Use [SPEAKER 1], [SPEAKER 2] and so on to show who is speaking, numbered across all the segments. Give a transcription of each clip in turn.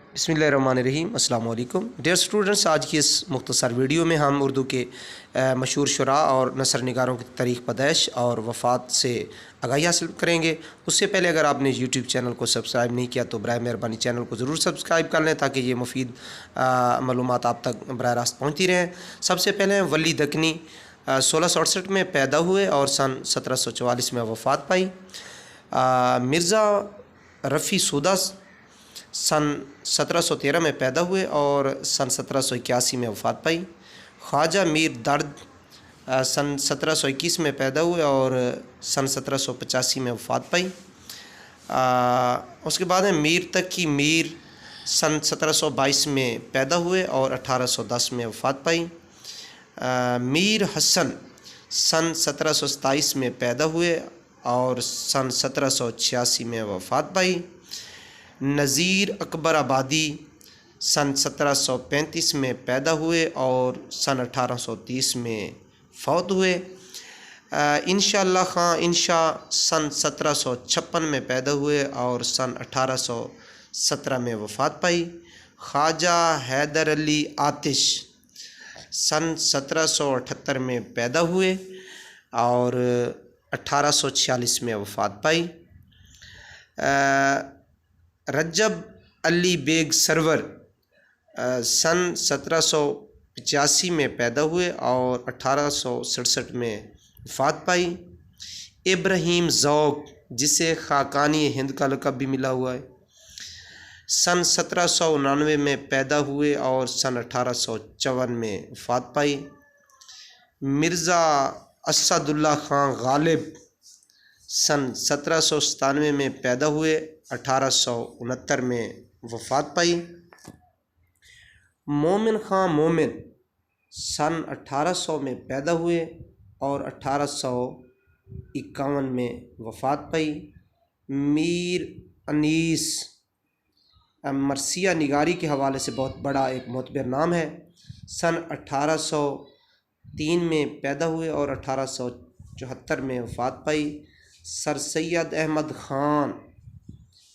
[SPEAKER 1] बिस्मिल्लाहिर्रहमानिर्रहीम। अस्सलाम वालेकुम डियर स्टूडेंट्स, आज की इस मुख्तसर वीडियो में हम उर्दू के मशहूर शुरा और नसर निगारों की तारीख़ पैदैश और वफ़ात से आगाही हासिल करेंगे। उससे पहले अगर आपने यूट्यूब चैनल को सब्सक्राइब नहीं किया तो बराए मेहरबानी चैनल को ज़रूर सब्सक्राइब कर लें ताकि ये मुफीद मालूमात आप तक बराह रास्त पहुँचती रहें। सबसे पहले वली दकनी 1668 में पैदा हुए और सन 1744 में वफ़ात पाई। मिर्ज़ा रफ़ी सूदा सन 1713 में पैदा हुए और सन 1781 में वफ़ात पाई। ख्वाजा मीर दर्द सन 1721 में पैदा हुए और सन 1785 में वफ़ात पाई। उसके बाद मीर तकी मीर सन 1722 में पैदा हुए और 1810 में वफ़ात पाई। मीर हसन सन 1727 में पैदा हुए और सन 1786 में वफ़ात पाई। नज़ीर अकबर आबादी सन 1735 में पैदा हुए और सन 1830 में फ़ौत हुए। इंशाअल्लाह ख़ान इंशा सन 1756 में पैदा हुए और सन 1817 में वफ़ात पाई। ख्वाजा हैदर अली आतिश सन 1778 में पैदा हुए और 1846 में वफ़ात पाई। रजब अली बेग सरवर सन 1785 में पैदा हुए और 1867 में वफ़ात पाई। इब्राहीम ज़ौक़ जिसे ख़ाक़ानी हिंद का लक़ब भी मिला हुआ है, सन 1799 में पैदा हुए और सन 1854 में वफ़ात पाई। मिर्ज़ा असदुल्ला ख़ान गालिब सन 1797 में पैदा हुए, 1869 में वफ़ात पाई। मोमिन ख़ान मोमिन सन 1800 में पैदा हुए और 1851 में वफ़ात पाई। मीर अनीस मरसिया निगारी के हवाले से बहुत बड़ा एक मोतबर नाम है। सन 1803 में पैदा हुए और 1874 में वफ़ात पाई। सर सैयद अहमद ख़ान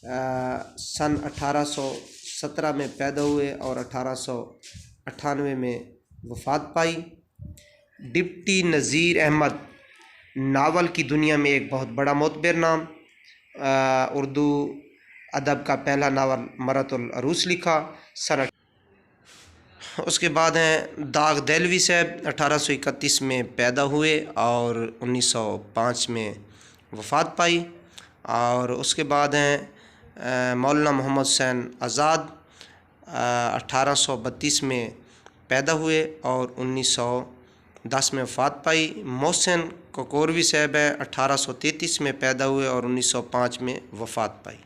[SPEAKER 1] सन 1817 में पैदा हुए और 1898 में वफ़ात पाई। डिप्टी नज़ीर अहमद नावल की दुनिया में एक बहुत बड़ा मोतबर नाम, उर्दू अदब का पहला नावल मरतुल अरूस लिखा सन। उसके बाद हैं दाग देलवी साहब 1831 में पैदा हुए और 1905 में वफ़ात पाई। और उसके बाद हैं मौलाना मोहम्मद हुसैन आज़ाद 1832 में पैदा हुए और 1910 में वफ़ात पाई। मोहसिन कोकोरवी साहब हैं 1833 में पैदा हुए और 1905 में वफ़ात पाई।